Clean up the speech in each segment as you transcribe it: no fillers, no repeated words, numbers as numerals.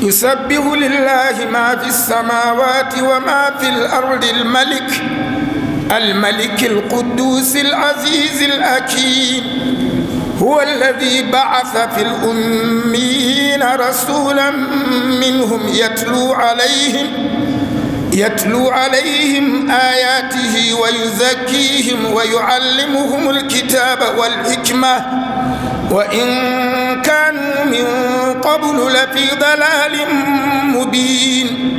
يسبح لله ما في السماوات وما في الأرض الملك القدوس العزيز الحكيم. هو الذي بعث في الأميين رسولا منهم يتلو عليهم آياته ويزكيهم ويعلمهم الكتاب والحكمة وإن كانوا من قبل لفي ضلال مبين.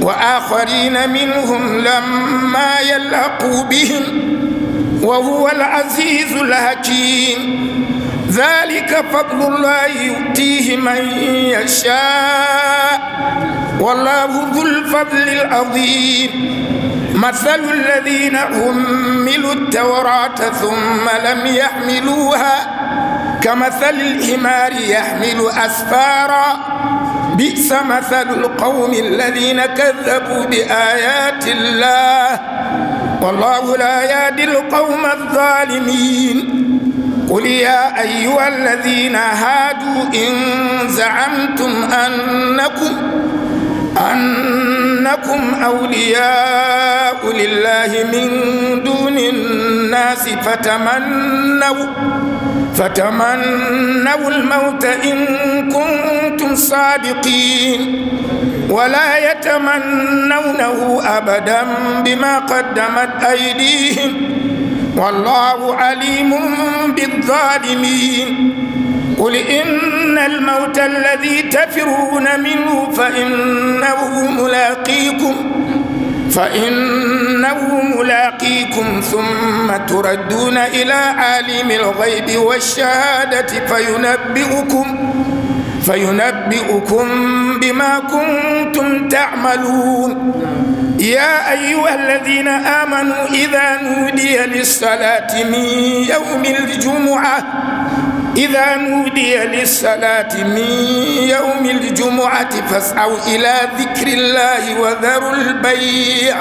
وآخرين منهم لما يلحقوا بهم وهو العزيز الحكيم. ذلك فضل الله يؤتيه من يشاء والله ذو الفضل العظيم. مثل الذين حملوا التوراة ثم لم يحملوها كمثل الحمار يحمل أسفارا بئس مثل القوم الذين كذبوا بآيات الله والله لا يهدي القوم الظالمين. قل يا أيها الذين هادوا إن زعمتم أنكم أولياء لله من دون الناس فتمنوا الموت إن كنتم صادقين ولا يتمنونه أبدا بما قدمت أيديهم والله عليم بالظالمين. قل إن الموت الذي تفرون منه فإنه ملاقيكم ثم تردون إلى عالم الغيب والشهادة فينبئكم بما كنتم تعملون. يا أيها الذين آمنوا إذا نودي للصلاة من يوم الجمعة فاسعوا إلى ذكر الله وذروا البيع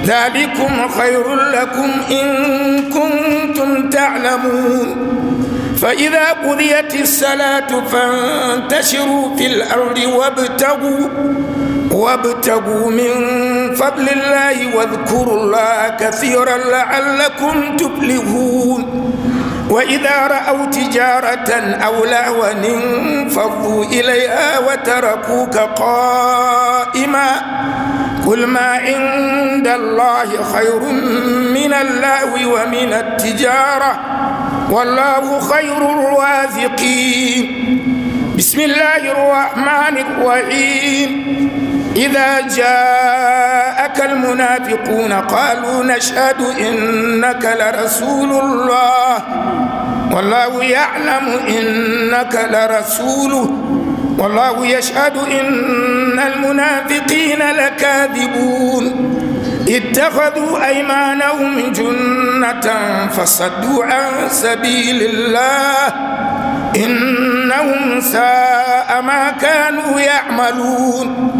ذلكم خير لكم إن كنتم تعلمون. فإذا قضيت الصلاة فانتشروا في الأرض وابتغوا من فضل الله واذكروا الله كثيرا لعلكم تفلحون. وإذا رأوا تجارة أو لهوا انفضوا إليها وتركوك قائما قل ما عند الله خير من اللهو ومن التجارة والله خير الرازقين. بسم الله الرحمن الرحيم. إذا جاءك المنافقون قالوا نشهد إنك لرسول الله والله يعلم إنك لرسوله والله يشهد إن المنافقين لكاذبون. اتخذوا أيمانهم جنة فصدوا عن سبيل الله إنهم ساء ما كانوا يعملون.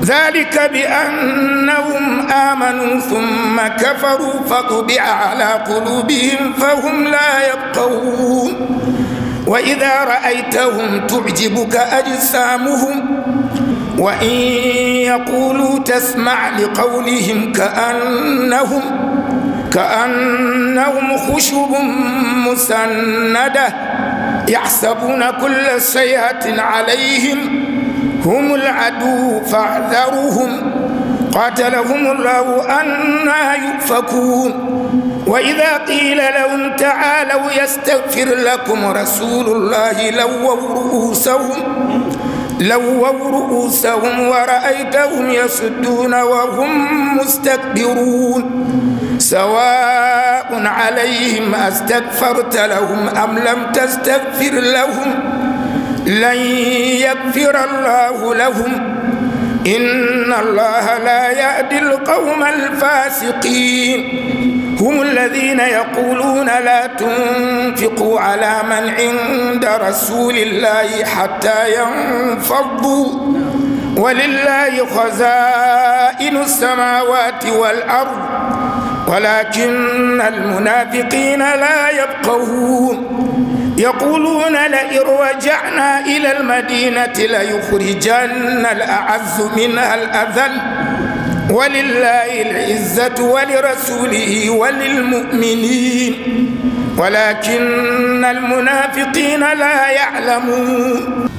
ذلك بأنهم آمنوا ثم كفروا فطبع على قلوبهم فهم لا يفقهون. وإذا رأيتهم تعجبك أجسامهم وإن يقولوا تسمع لقولهم كأنهم خشب مسندة يحسبون كل صيحة عليهم هم العدو فاحذرهم قاتلهم الله أنى يؤفكون. وإذا قيل لهم تعالوا يستغفر لكم رسول الله لووا رؤوسهم ورأيتهم يصدون وهم مستكبرون. سواء عليهم أستغفرت لهم أم لم تستغفر لهم لن يغفر الله لهم إن الله لا يهدي القوم الفاسقين. هم الذين يقولون لا تنفقوا على من عند رسول الله حتى ينفضوا ولله خزائن السماوات والأرض ولكن المنافقين لا يفقهون. يقولون لئن رجعنا إلى المدينة ليخرجن الأعز منها الأذل ولله العزة ولرسوله وللمؤمنين ولكن المنافقين لا يعلمون.